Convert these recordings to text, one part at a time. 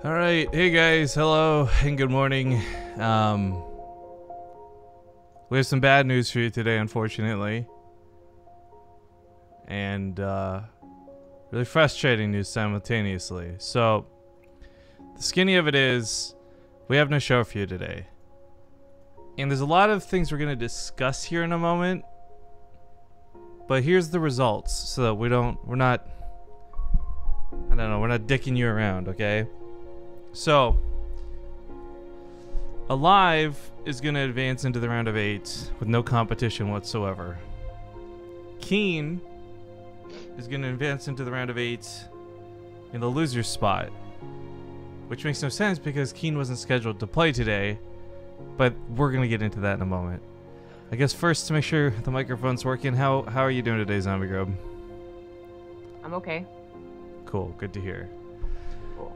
All right, hey guys, hello and good morning. We have some bad news for you today, unfortunately, and really frustrating news simultaneously. So, the skinny of it is, we have no show for you today, and there's a lot of things we're gonna discuss here in a moment. But here's the results, so that we're not dicking you around, okay? So, Alive is going to advance into the round of 8 with no competition whatsoever. Keen is going to advance into the round of 8 in the loser spot, which makes no sense because Keen wasn't scheduled to play today, but we're going to get into that in a moment. I guess first, to make sure the microphone's working, how are you doing today, Zombie Grub? I'm okay. Cool, good to hear. Cool.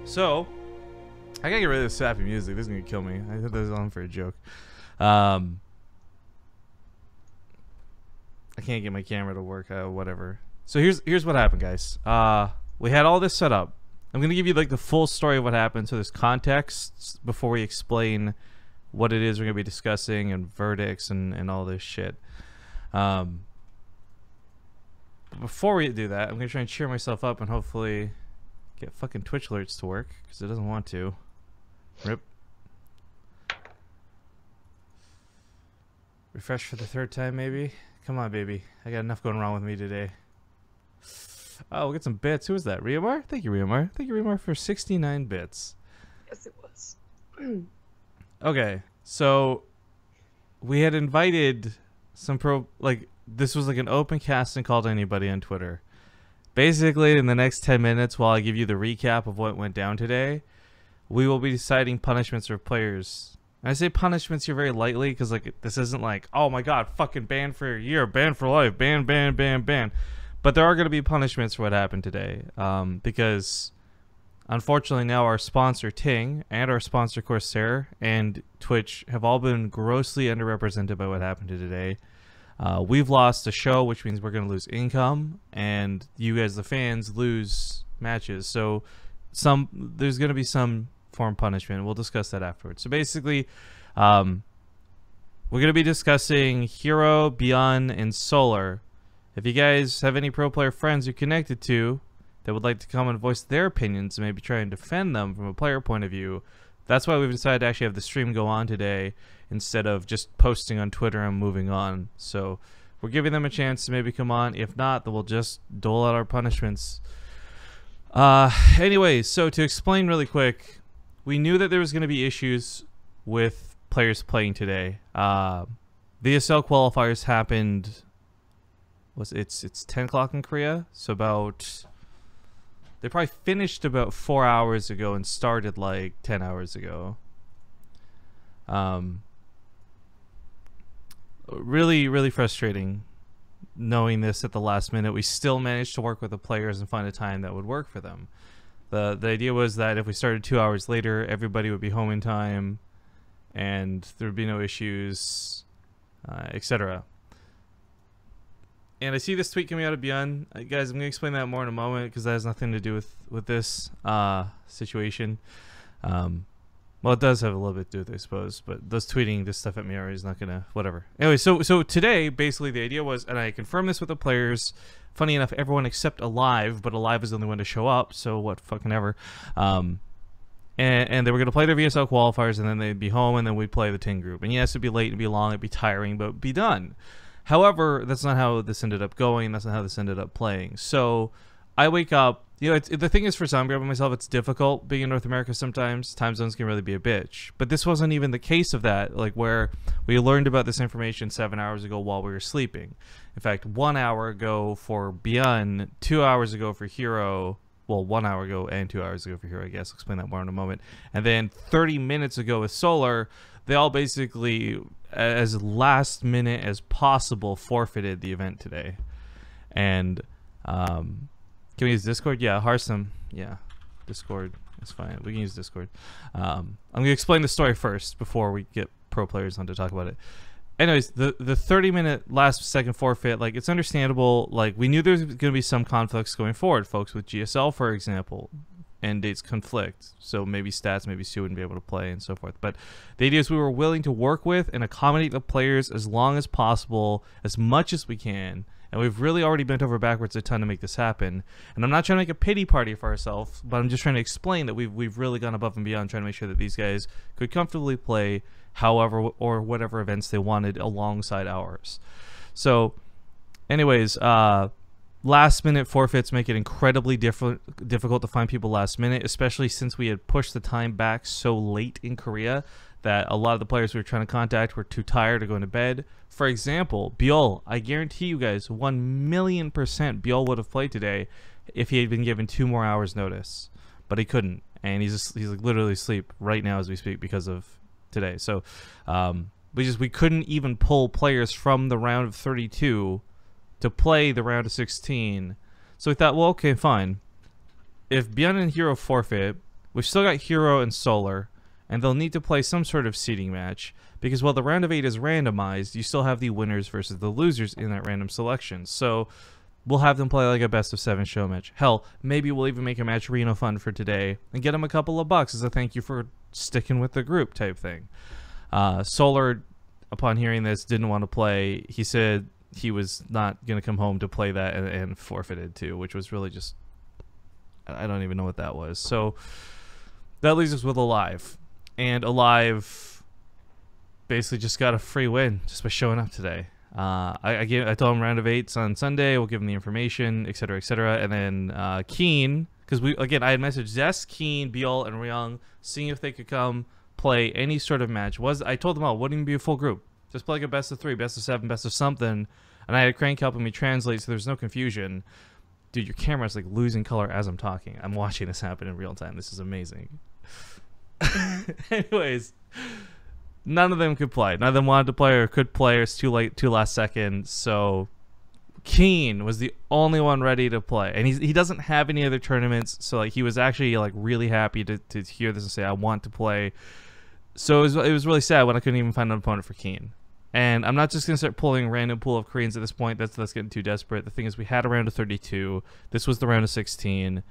So I gotta get rid of this sappy music. This is gonna kill me. I put this on for a joke. I can't get my camera to work. Whatever. So here's what happened, guys. We had all this set up. I'm gonna give you like the full story of what happened, so there's context before we explain what it is we're gonna be discussing and verdicts and all this shit. But before we do that, I'm gonna try and cheer myself up and hopefully get fucking Twitch alerts to work, because it doesn't want to. Rip. Refresh for the third time, maybe? Come on, baby. I got enough going wrong with me today. Oh, we'll get some bits. Who was that? Riamar? Thank you, Riamar. Thank you, Riamar, for 69 bits. Yes, it was. Okay, so we had invited some this was like an open casting call to anybody on Twitter. Basically, in the next 10 minutes, while I give you the recap of what went down today, we will be deciding punishments for players. And I say punishments here very lightly, because like this isn't like, oh my god, fucking banned for a year, banned for life, ban. But there are going to be punishments for what happened today, because unfortunately now our sponsor Ting and our sponsor Corsair and Twitch have all been grossly underrepresented by what happened today. We've lost a show, which means we're going to lose income, and you as the fans lose matches. So there's going to be some form of punishment. We'll discuss that afterwards. So basically, we're going to be discussing Hero, Beyond, and Solar. If you guys have any pro player friends you're connected to that would like to come and voice their opinions and maybe try and defend them from a player point of view, that's why we've decided to actually have the stream go on today instead of just posting on Twitter and moving on. So we're giving them a chance to maybe come on. If not, then we'll just dole out our punishments. Anyway, so to explain really quick, we knew that there was going to be issues with players playing today. VSL qualifiers happened, it's 10 o'clock in Korea, so they probably finished about 4 hours ago and started like 10 hours ago. Really frustrating knowing this at the last minute. We still managed to work with the players and find a time that would work for them. The idea was that if we started 2 hours later, everybody would be home in time and there would be no issues, etc. And I see this tweet coming out of Beyond. Guys, I'm going to explain that more in a moment because that has nothing to do with this situation. Well, it does have a little bit to do with it, I suppose, but those tweeting this stuff at me is not going to, whatever. Anyway, so today, basically, the idea was, and I confirmed this with the players, funny enough, everyone except Alive, but Alive is the only one to show up, so what fucking ever. And they were going to play their VSL qualifiers, and then they'd be home, and then we'd play the Ting group. And yes, it'd be late, it'd be long, it'd be tiring, but it'd be done. However, that's not how this ended up going. That's not how this ended up playing. So I wake up. You know, the thing is for Zombie and myself, it's difficult being in North America sometimes. Time zones can really be a bitch. But this wasn't even the case of that, like where we learned about this information 7 hours ago while we were sleeping. In fact, 1 hour ago for Beyond, 2 hours ago for Hero. Well, 1 hour ago and 2 hours ago for Hero, I guess. I'll explain that more in a moment. And then 30 minutes ago with Solar, they all basically, as last minute as possible, forfeited the event today. And can we use Discord? Yeah, Harstem. Yeah, Discord. That's fine. We can use Discord. I'm going to explain the story first before we get pro players on to talk about it. anyways, the 30-minute last second forfeit, like, it's understandable. Like, we knew there's going to be some conflicts going forward. Folks with GSL, for example, end dates conflict. So maybe Stats, maybe Stu wouldn't be able to play and so forth. But the idea is we were willing to work with and accommodate the players as long as possible, as much as we can. And we've really already bent over backwards a ton to make this happen. And I'm not trying to make a pity party for ourselves, but I'm just trying to explain that we've really gone above and beyond trying to make sure that these guys could comfortably play however or whatever events they wanted alongside ours. So anyways, last minute forfeits make it incredibly difficult to find people last minute, especially since we had pushed the time back so late in Korea that a lot of the players we were trying to contact were too tired or going to bed. For example, Biol, I guarantee you guys 1,000,000% Biol would have played today if he had been given 2 more hours notice, but he couldn't, and he's like literally asleep right now as we speak because of today. So we couldn't even pull players from the round of 32 to play the round of 16. So we thought, well, okay, fine. If Beyond and Hero forfeit, we've still got Hero and Solar, and they'll need to play some sort of seeding match, because while the round of 8 is randomized, you still have the winners versus the losers in that random selection. So we'll have them play like a best of 7 show match. Hell, maybe we'll even make a match Reno fun for today and get them a couple of bucks as a thank you for sticking with the group type thing. Solar, upon hearing this, didn't want to play. He said he was not going to come home to play that, and forfeited too, which was really just, I don't even know what that was. So that leaves us with Alive. And Alive basically just got a free win just by showing up today. I told him round of 8's on Sunday. We'll give him the information, etc., etc. And then Keen, because I had messaged Zest, Keen, Biol, and Ryung, seeing if they could come play any sort of match. I told them all, it wouldn't even be a full group. Just play like a best of 3, best of 7, best of something. And I had Crank helping me translate, so there's no confusion. Dude, your camera's like losing color as I'm talking. I'm watching this happen in real time. This is amazing. Anyways, none of them could play. None of them wanted to play or could play, or it's too late, too last second. So Keen was the only one ready to play, and he doesn't have any other tournaments. So like he was actually like really happy to hear this and say, I want to play. So it was really sad when I couldn't even find an opponent for Keen. And I'm not just gonna start pulling a random pool of Koreans at this point. That's getting too desperate. The thing is, we had a round of 32. This was the round of 16.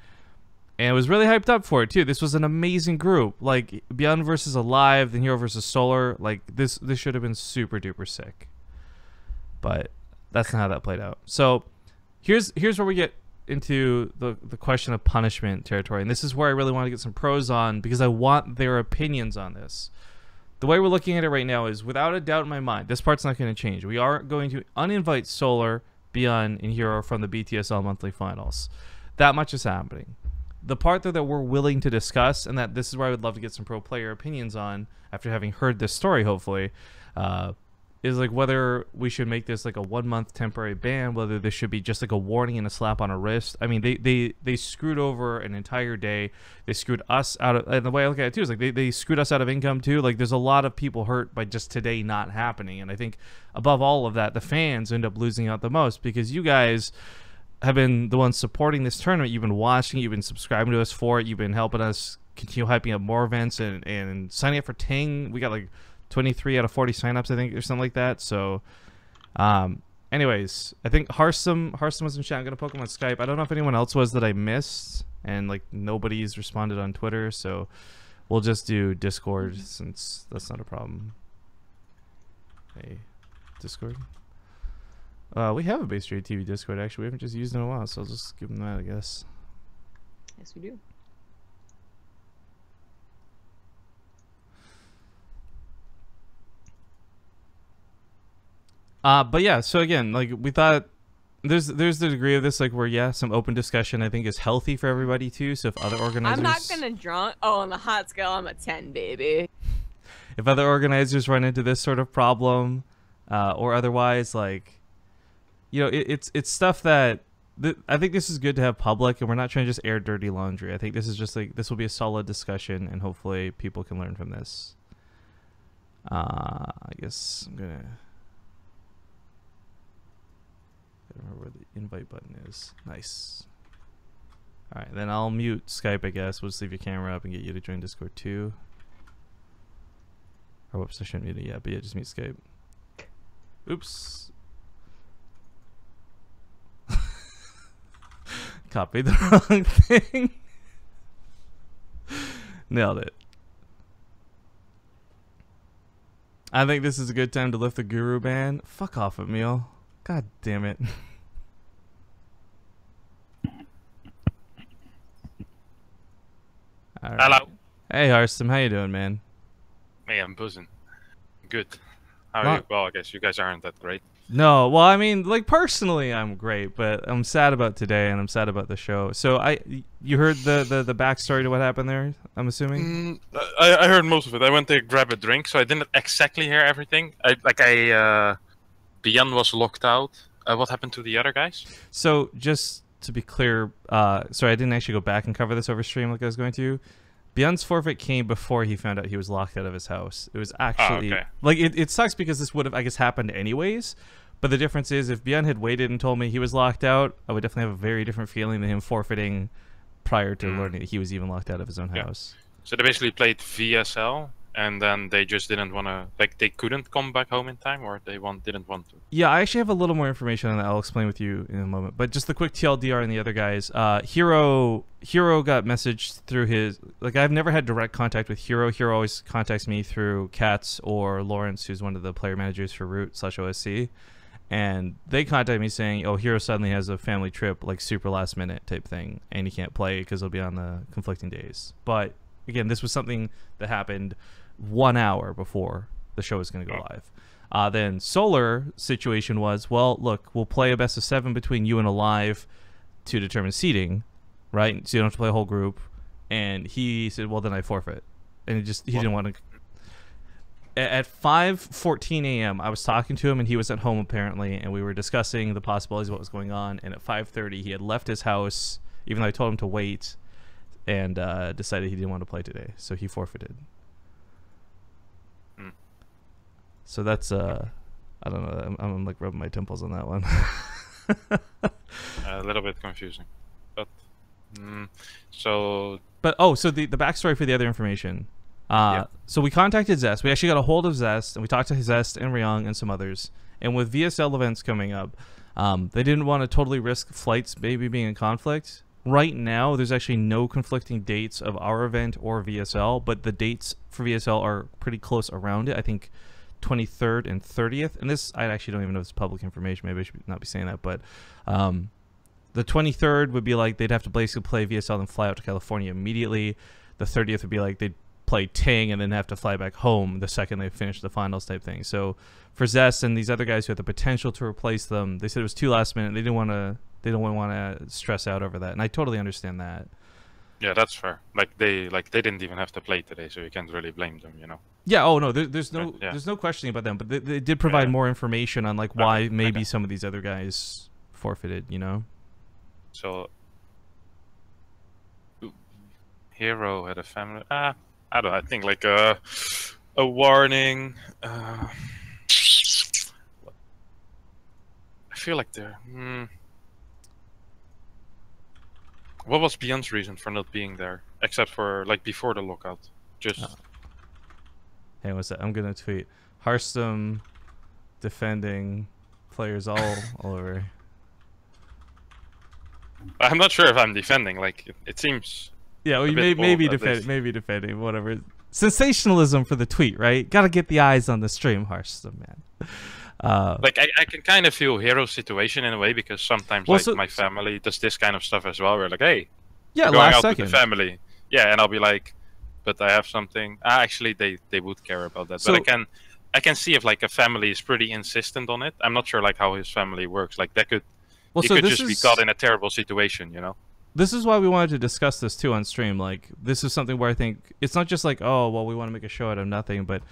And I was really hyped up for it too. This was an amazing group. Like Beyond versus Alive, then Hero versus Solar. Like this should have been super duper sick. But that's not how that played out. So here's where we get into the question of punishment territory. And this is where I really want to get some pros on, because I want their opinions on this. The way we're looking at it right now is, without a doubt in my mind, this part's not going to change. We are going to uninvite Solar, Beyond, and Hero from the BTSL monthly finals. That much is happening. The part that we're willing to discuss, and that this is where I would love to get some pro player opinions on after having heard this story, hopefully, is like whether we should make this like a 1-month temporary ban, whether this should be just like a warning and a slap on a wrist. I mean, they screwed over an entire day. They screwed us out of, and the way I look at it too is like they screwed us out of income too. Like there's a lot of people hurt by just today not happening, and I think above all of that, the fans end up losing out the most, because you guys have been the ones supporting this tournament. You've been watching it, you've been subscribing to us for it, you've been helping us continue hyping up more events and signing up for Ting. We got like 23 out of 40 signups, I think, or something like that. So anyways, I think Harstem was in chat. I'm gonna poke him on Skype. I don't know if anyone else was that I missed, and like nobody's responded on Twitter, so we'll just do Discord since that's not a problem. Hey, Discord. We have a Base Trade TV Discord, actually. We haven't just used it in a while, so I'll just give them that, I guess. Yes, we do. But yeah, so again, like we thought there's the degree of this, like where, yeah, some open discussion I think is healthy for everybody too. So if other organizers... I'm not gonna drunk. Oh, on the hot scale, I'm a 10, baby. If other organizers run into this sort of problem, or otherwise, like, you know, it's stuff that I think this is good to have public, and we're not trying to just air dirty laundry. I think this is just like, this will be a solid discussion, and hopefully people can learn from this. I guess I'm gonna remember where the invite button is. Nice. All right, then I'll mute Skype, I guess. We'll just leave your camera up and get you to join Discord too. Or whoops, I shouldn't mute it yet, but yeah, just mute Skype. Oops. Copied the wrong thing. Nailed it. I think this is a good time to lift the guru ban. Fuck off, Emil. God damn it. All right. Hello. Hey, Harstem. How you doing, man? Hey, I'm buzzing. Good. How are you? Well, I guess you guys aren't that great. No, well, I mean, like, personally, I'm great, but I'm sad about today, and I'm sad about the show. So, you heard the backstory to what happened there, I'm assuming? I heard most of it. I went to grab a drink, so I didn't exactly hear everything. Bjorn was locked out. What happened to the other guys? So, just to be clear, sorry, I didn't actually go back and cover this over stream like I was going to. Bjorn's forfeit came before he found out he was locked out of his house. It was actually like it sucks because this would have, I guess, happened anyways. But the difference is, if Bjorn had waited and told me he was locked out, I would definitely have a very different feeling than him forfeiting prior to learning that he was even locked out of his own house. So they basically played VSL, and then they just didn't want to, like, they couldn't come back home in time, or they didn't want to. Yeah, I actually have a little more information on that. I'll explain with you in a moment. But just the quick TLDR and the other guys. Hero got messaged through his, like, I've never had direct contact with Hero. Hero always contacts me through Katz or Lawrence, who's one of the player managers for Root/OSC. And they contacted me saying, oh, Hero suddenly has a family trip, like super last minute type thing, and he can't play because he'll be on the conflicting days. But again, this was something that happened 1 hour before the show was going to go live. Then Solar situation was, well, look, we'll play a best of 7 between you and Alive to determine seeding, right? So you don't have to play a whole group. And he said, well, then I forfeit. And he didn't want to. At 5:14 a.m., I was talking to him, and he was at home apparently, and we were discussing the possibilities of what was going on. And at 5:30, he had left his house, even though I told him to wait, and decided he didn't want to play today, so he forfeited. So that's I don't know. I'm like rubbing my temples on that one. A little bit confusing, but so. But so the backstory for the other information. So we contacted Zest. We actually got a hold of Zest, and we talked to Zest and Ryong and some others. And with VSL events coming up, they didn't want to totally risk flights maybe being in conflict. Right now, there's actually no conflicting dates of our event or VSL, but the dates for VSL are pretty close around it. I think 23rd and 30th. And this, I actually don't even know if it's public information. Maybe I should not be saying that. But the 23rd would be like they'd have to basically play VSL and fly out to California immediately. The 30th would be like they'd play Ting and then have to fly back home the second they finish the finals type thing. So for Zest and these other guys who had the potential to replace them, they said it was too last minute. They didn't want to stress out over that, and I totally understand that. Yeah, that's fair. Like they didn't even have to play today, so you can't really blame them, you know. Yeah. Oh no, there's no questioning about them, but they did provide more information on like why maybe some of these other guys forfeited, you know. So Hero had a family. I don't know, I think like a warning. I feel like they're. What was Bjorn's reason for not being there, except for like before the lockout? Just. Hey, what's that? I'm gonna tweet Harstem defending players all over. I'm not sure if I'm defending. Like it seems. Yeah, well, maybe defending, whatever. Sensationalism for the tweet, right? Gotta get the eyes on the stream, Harstem, man. Like I can kind of feel Hero's situation in a way, because sometimes my family does this kind of stuff as well. We're like, hey, yeah, going out with the family, yeah, and I'll be like, but I have something. Actually, they would care about that. So, but I can see if like a family is pretty insistent on it. I'm not sure like how his family works. Like that could he could just be caught in a terrible situation, you know. This is why we wanted to discuss this too on stream. Like, this is something where I think it's not just like, oh, well, we want to make a show out of nothing, but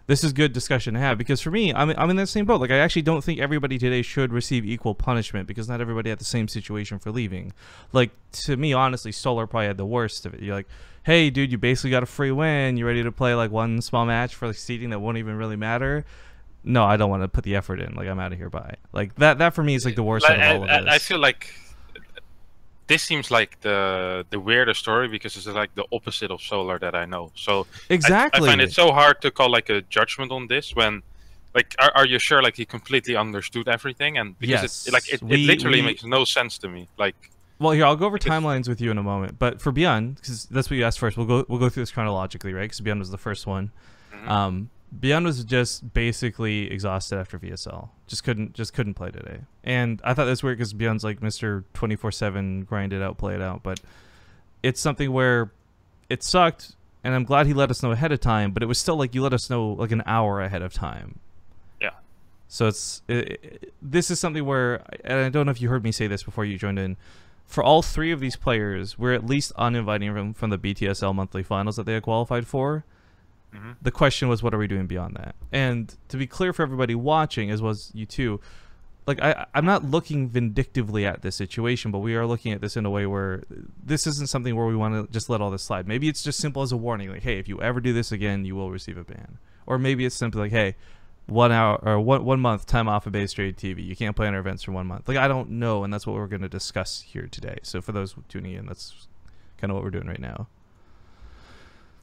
this is good discussion to have. Because for me, I'm in that same boat. Like, I actually don't think everybody today should receive equal punishment, because not everybody had the same situation for leaving. Like, to me, honestly, Solar probably had the worst of it. You're like, hey, dude, you basically got a free win. You ready to play like one small match for like seeding that won't even really matter? No, I don't want to put the effort in. Like, I'm out of here by. Like, that for me is like the worst out of all of this. I feel like this seems like the weirder story, because it's like the opposite of Solar that I know. So exactly, I find it so hard to call like a judgment on this when Like, are you sure like he completely understood everything? And because Yes, it literally makes no sense to me. Like, well, here I'll go over timelines with you in a moment. But for Beyond, because that's what you asked first, we'll go through this chronologically, right? Because Beyond was the first one. Beyond was just basically exhausted after VSL. Just couldn't play today. And I thought that's weird because Beyond's like Mr. 24/7 grind it out, play it out. But it's something where it sucked, and I'm glad he let us know ahead of time. But it was still like you let us know like an hour ahead of time. Yeah. So this is something where, and I don't know if you heard me say this before you joined in. For all three of these players, we're at least uninviting them from the BTSL monthly finals that they had qualified for. The question was, what are we doing beyond that? And to be clear for everybody watching, as well as you too, like I'm not looking vindictively at this situation, but we are looking at this in a way where this isn't something where we want to just let all this slide. Maybe it's just simple as a warning, like, hey, if you ever do this again, you will receive a ban. Or maybe it's simply like, hey, 1 hour or one month time off of base trade TV. You can't play on our events for 1 month. Like, I don't know, and that's what we're going to discuss here today. So for those tuning in, that's kind of what we're doing right now.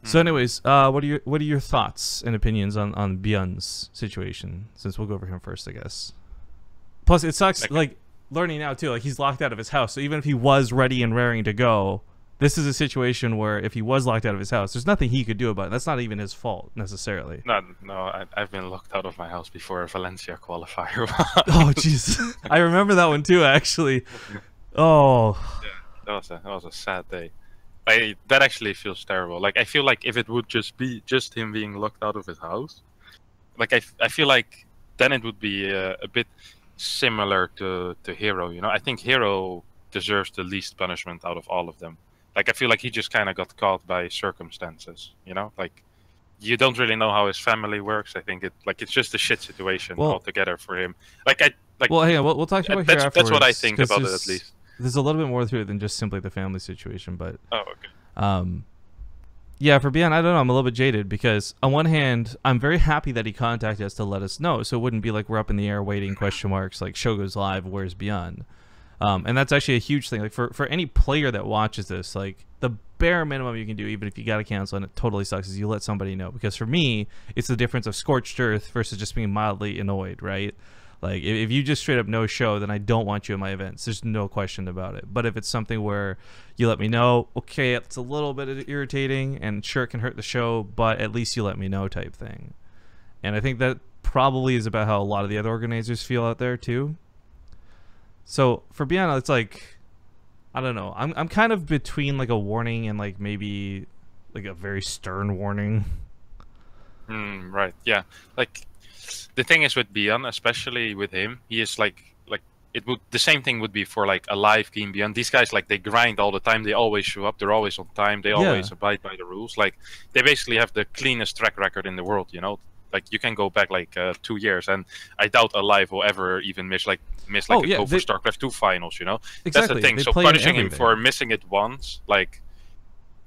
So anyways, what are your thoughts and opinions on Beyond's situation? Since we'll go over him first, I guess. Plus, it sucks, like, learning now, too. Like, he's locked out of his house. So even if he was ready and raring to go, this is a situation where if he was locked out of his house, there's nothing he could do about it. That's not even his fault, necessarily. No, I've been locked out of my house before a Valencia qualifier. Oh, jeez. I remember that one, too, actually. Oh. Yeah, that was a sad day. That actually feels terrible. Like, I feel like if it would just be him being locked out of his house, like I feel like then it would be a bit similar to Hero. You know, I think Hero deserves the least punishment out of all of them. Like, I feel like he just kind of got caught by circumstances. You know, like, you don't really know how his family works. I think it's just a shit situation altogether for him. Well, hang on, we'll talk about here afterwards. That's what I think about it, at least. There's a little bit more to it than just simply the family situation, but okay. Yeah, for Beyond, I don't know, I'm a little bit jaded because on one hand, I'm very happy that he contacted us to let us know, so it wouldn't be like we're up in the air waiting question marks, like show goes live, where's Beyond? And that's actually a huge thing. Like for any player that watches this, like the bare minimum you can do, even if you got to cancel and it totally sucks, is you let somebody know. Because for me, it's the difference of scorched earth versus just being mildly annoyed, right? Like, if you just straight up no show, then I don't want you in my events. There's no question about it. But if it's something where you let me know, okay, it's a little bit irritating, and sure, it can hurt the show, but at least you let me know type thing. And I think that probably is about how a lot of the other organizers feel out there, too. So, for Beyond, it's like, I don't know. I'm kind of between, like, a warning and, like, maybe, like, a very stern warning. Right, yeah. Like, the thing is with Beyond, especially with him, he is like the same thing would be for like a live game Beyond. These guys, like, they grind all the time. They always show up. They're always on time. They always abide by the rules. Like, they basically have the cleanest track record in the world. You know, like you can go back like 2 years, and I doubt a live will ever even miss a go for StarCraft 2 finals. You know, exactly. That's the thing. They so punishing him for missing it once, like,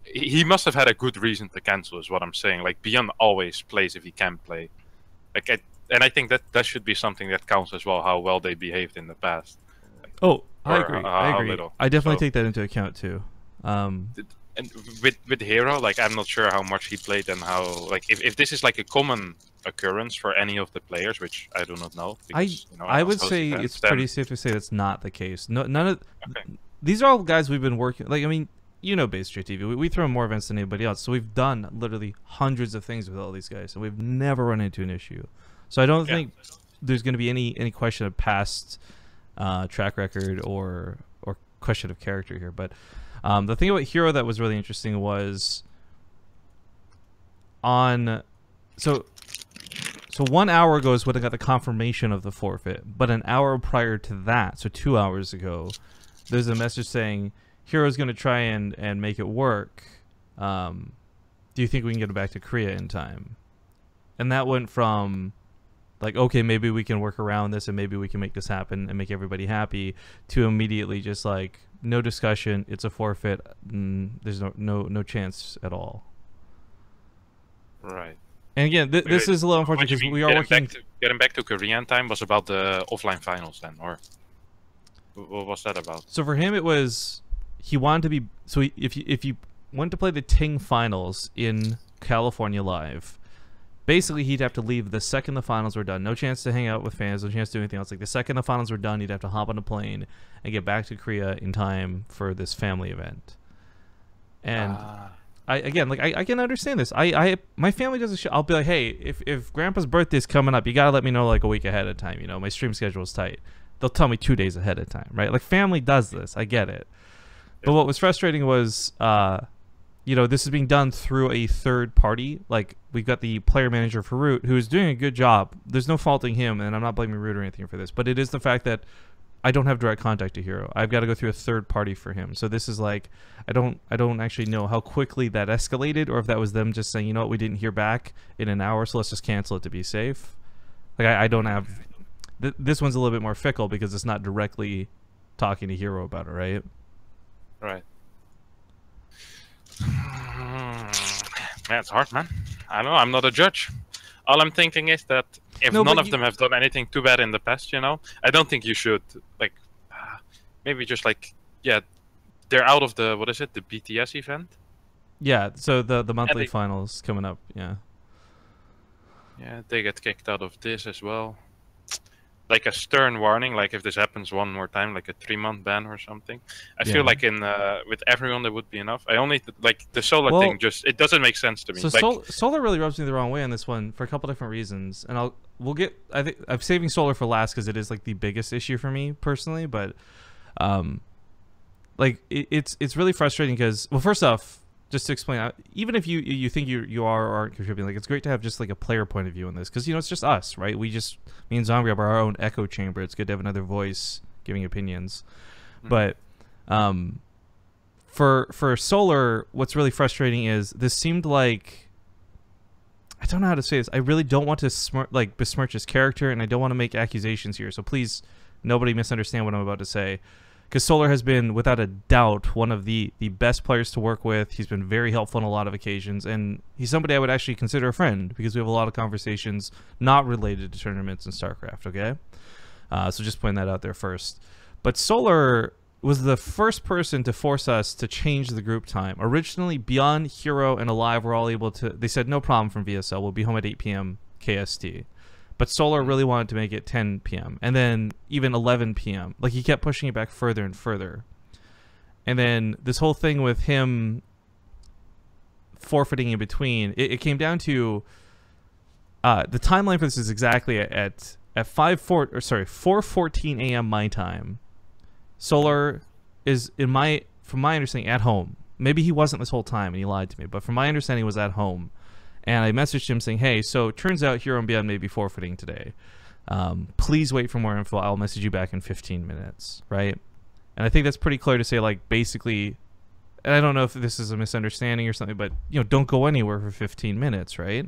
he must have had a good reason to cancel, is what I'm saying. Like, Beyond always plays if he can play. Like, and I think that should be something that counts as well, how well they behaved in the past. I agree. I definitely take that into account too. And with Hero, like, I'm not sure how much he played and how, like, if this is like a common occurrence for any of the players, which I do not know. Because, I would say it's pretty safe to say that's not the case. None of these are all guys we've been working. Like, I mean, you know, Base Trade TV. We throw more events than anybody else, so we've done literally hundreds of things with all these guys, and we've never run into an issue. So I don't think there's going to be any question of past track record or question of character here. But the thing about Hero that was really interesting was so 1 hour ago is when I got the confirmation of the forfeit, but an hour prior to that, so 2 hours ago, there's a message saying Hero's going to try and make it work. Do you think we can get it back to Korea in time? And that went from, like, okay, maybe we can work around this and maybe we can make this happen and make everybody happy, to immediately just like, no discussion, it's a forfeit, there's no chance at all. Right. And again, this is a little unfortunate because we are working... Getting back to Korean time was about the offline finals then, or what was that about? So for him, it was, he wanted to be, if you went to play the Ting finals in California live, basically he'd have to leave the second the finals were done. No chance to hang out with fans. No chance to do anything else. Like the second the finals were done, he'd have to hop on a plane and get back to Korea in time for this family event. And I can understand this. My family does a show. I'll be like, hey, if Grandpa's birthday's coming up, you gotta let me know like a week ahead of time. You know, my stream schedule is tight. They'll tell me 2 days ahead of time, right? Like family does this. I get it. But what was frustrating was, this is being done through a third party. Like we've got the player manager for Root, who is doing a good job. There's no faulting him, and I'm not blaming Root or anything for this. But it is the fact that I don't have direct contact to Hero. I've got to go through a third party for him. So this is like, I don't actually know how quickly that escalated, or if that was them just saying, you know what, we didn't hear back in an hour, so let's just cancel it to be safe. Like I don't have. This one's a little bit more fickle because it's not directly talking to Hero about it, right? Right. That's hard, man. I don't know. I'm not a judge. All I'm thinking is that if none of them have done anything too bad in the past, I don't think you should, like, maybe just like, they're out of the, the BTS event? Yeah, so the monthly finals coming up, yeah. Yeah, they get kicked out of this as well. Like a stern warning, like if this happens one more time, like a 3-month ban or something. I feel like with everyone that would be enough. I only like the Solar thing. Just it doesn't make sense to me. So like, Solar really rubs me the wrong way on this one for a couple different reasons, and I think I'm saving Solar for last because it is like the biggest issue for me personally. But, it's really frustrating because, well, first off, just to explain, even if you think you are or aren't contributing, like it's great to have just like a player point of view on this because it's just us, right? Me and Zombie are our own echo chamber. It's good to have another voice giving opinions. But for Solar, what's really frustrating is this seemed like, I don't know how to say this. I really don't want to besmirch his character, and I don't want to make accusations here. So please, nobody misunderstand what I'm about to say. Because Solar has been, without a doubt, one of the best players to work with. He's been very helpful on a lot of occasions, and he's somebody I would actually consider a friend because we have a lot of conversations not related to tournaments and StarCraft, okay? So just putting that out there first. But Solar was the first person to force us to change the group time. Originally, Beyond, Hero, and Alive were all able to... They said, no problem from VSL. We'll be home at 8 p.m. KST. But Solar really wanted to make it 10 p.m. and then even 11 p.m. Like, he kept pushing it back further and further. And then this whole thing with him forfeiting in between, it came down to the timeline for this is exactly at 4:14 a.m. my time. Solar is, from my understanding, at home. Maybe he wasn't this whole time and he lied to me, but from my understanding, he was at home. And I messaged him saying, hey, so it turns out Hero and Beyond may be forfeiting today. Please wait for more info. I'll message you back in 15 minutes, right? And I think that's pretty clear to say, like, basically, and I don't know if this is a misunderstanding or something, but, don't go anywhere for 15 minutes, right?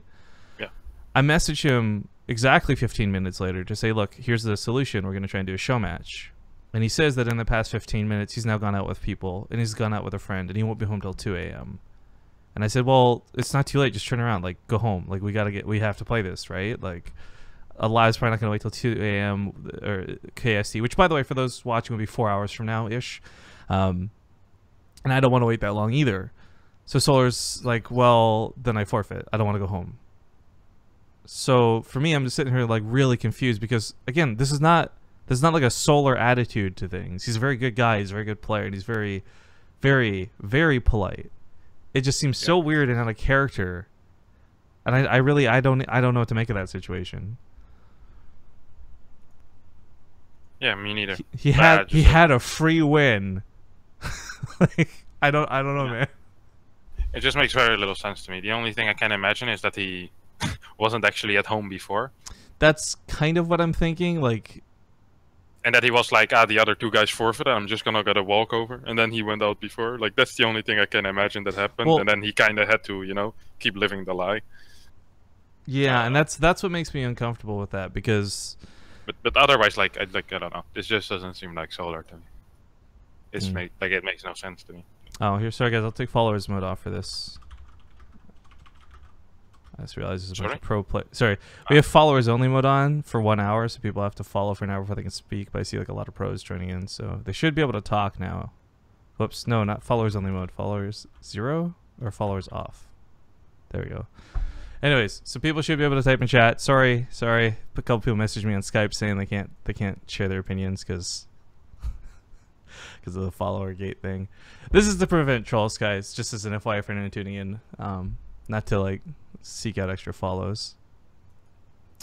Yeah. I messaged him exactly 15 minutes later to say, look, here's the solution. We're going to try and do a show match. And he says that in the past 15 minutes, he's now gone out with people, and he's gone out with a friend, and he won't be home till 2 a.m. And I said, well, it's not too late. Just turn around. Like, go home. Like, we have to play this, right? Like, Alive's probably not going to wait till 2 a.m. or KST, which, by the way, for those watching, will be 4 hours from now-ish. And I don't want to wait that long either. So Solar's like, well, then I forfeit. I don't want to go home. So for me, I'm just sitting here, like, really confused because, again, there's not like a Solar attitude to things. He's a very good guy. He's a very good player. And he's very, very, very polite. It just seems so weird and out of character, and I don't know what to make of that situation. Yeah, me neither. He had a free win. Like, I don't know, man. It just makes very little sense to me. The only thing I can imagine is that he wasn't actually at home before. That's kind of what I'm thinking, like. And that he was like, the other two guys forfeited, I'm just gonna get a walkover. And then he went out before. Like, that's the only thing I can imagine that happened. Well, and then he kind of had to, keep living the lie. Yeah, and that's what makes me uncomfortable with that, because... But otherwise, I don't know. This just doesn't seem like Solar to me. It makes no sense to me. Oh, here, sorry guys, I'll take followers mode off for this. I just realized there's a bunch of pro play. Sorry, we have followers only mode on for 1 hour, so people have to follow for an hour before they can speak. But I see like a lot of pros joining in, so they should be able to talk now. Whoops, no, not followers only mode. Followers 0 or followers off. There we go. Anyways, so people should be able to type in chat. Sorry. A couple people messaged me on Skype saying they can't share their opinions because of the follower gate thing. This is to prevent trolls, guys. Just as an FYI for anyone tuning in, not to like seek out extra follows.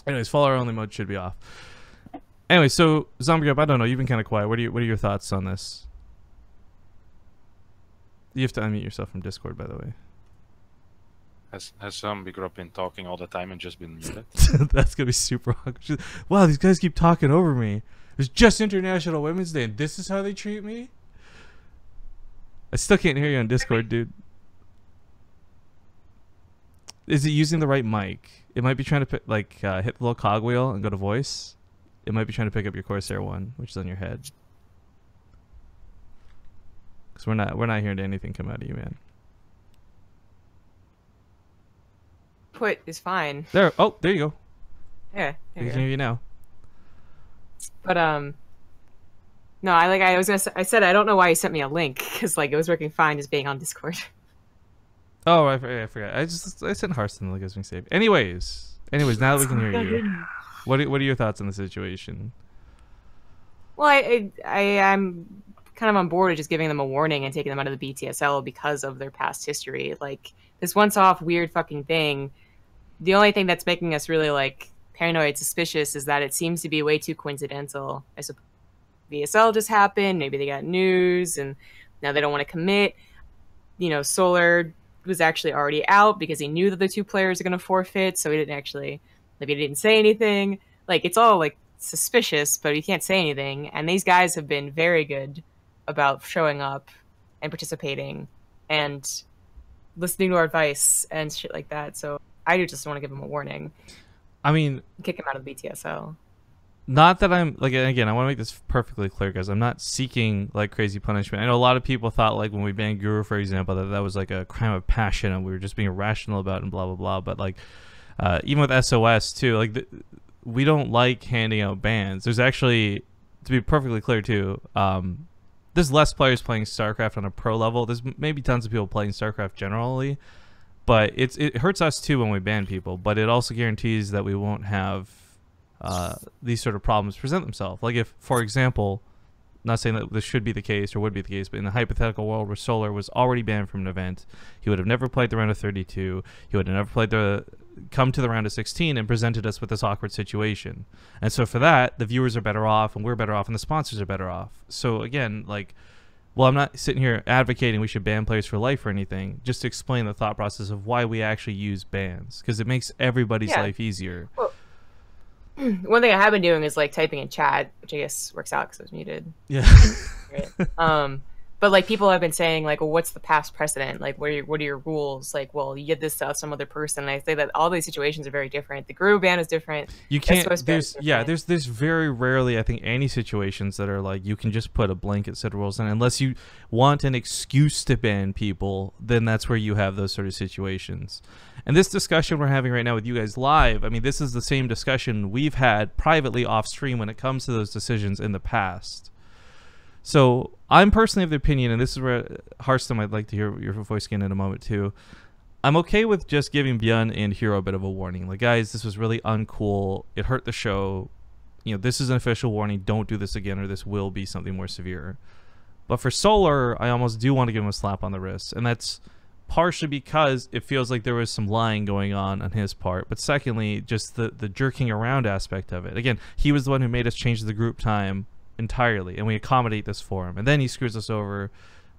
Anyways, follower only mode should be off. Anyway, so Zombie Group, I don't know. You've been kind of quiet. What are your thoughts on this? You have to unmute yourself from Discord, by the way. Has Zombie Group been talking all the time and just been muted? That's gonna be super awkward. Wow, these guys keep talking over me. It's just International Women's Day, and this is how they treat me? I still can't hear you on Discord, dude. Is it using the right mic? It might be trying to hit the little cogwheel and go to voice. It might be trying to pick up your Corsair one, which is on your head. Because we're not hearing anything come out of you, man. Put is fine. There. Oh, there you go. Yeah, We can hear you now. But no, I said I don't know why you sent me a link because like it was working fine just being on Discord. Oh, I forgot. I sent Harstem the me save. Anyways, now that we can hear you, what are your thoughts on the situation? Well, I'm kind of on board with just giving them a warning and taking them out of the BTSL because of their past history. Like this once-off weird fucking thing. The only thing that's making us really like paranoid, suspicious is that it seems to be way too coincidental. I suppose VSL just happened. Maybe they got news and now they don't want to commit. You know, Solar was actually already out because he knew that the two players are going to forfeit. So he didn't say anything. Like it's all like suspicious, but he can't say anything. And these guys have been very good about showing up and participating and listening to our advice and shit like that. So I do just want to give him a warning. I mean, kick him out of the BTSL. Not that I'm like, again, I want to make this perfectly clear, guys. I'm not seeking like crazy punishment. I know a lot of people thought like when we banned Guru, for example, that was like a crime of passion and we were just being irrational about it and blah blah blah. But like even with SOS too, like we don't like handing out bans. There's actually, to be perfectly clear too, there's less players playing StarCraft on a pro level. There's maybe tons of people playing StarCraft generally, but it hurts us too when we ban people. But it also guarantees that we won't have these sort of problems present themselves. Like if, for example, not saying that this should be the case or would be the case, but in the hypothetical world where Solar was already banned from an event, he would have never played the round of 32. He would have never come to the round of 16 and presented us with this awkward situation. And so for that, the viewers are better off and we're better off and the sponsors are better off. So again, like, well, I'm not sitting here advocating we should ban players for life or anything, just to explain the thought process of why we actually use bans, because it makes everybody's life easier. Well, one thing I have been doing is like typing in chat, which I guess works out because I was muted. Yeah. But like people have been saying like, well, what's the past precedent? Like, what are your rules? Like, well, you did this to some other person. And I say that all these situations are very different. The Guru ban is different. You can't. There's very rarely, I think, any situations that are like you can just put a blanket set of rules in, unless you want an excuse to ban people. Then that's where you have those sort of situations. And this discussion we're having right now with you guys live, I mean, this is the same discussion we've had privately off stream when it comes to those decisions in the past. So I'm personally of the opinion, and this is where Harstem, I'd like to hear your voice again in a moment too. I'm okay with just giving Björn and Hero a bit of a warning. Like, guys, this was really uncool. It hurt the show. You know, this is an official warning. Don't do this again, or this will be something more severe. But for Solar, I almost do want to give him a slap on the wrist, and that's partially because it feels like there was some lying going on his part, but secondly, just the jerking around aspect of it. Again, he was the one who made us change the group time entirely, and we accommodate this for him, and then he screws us over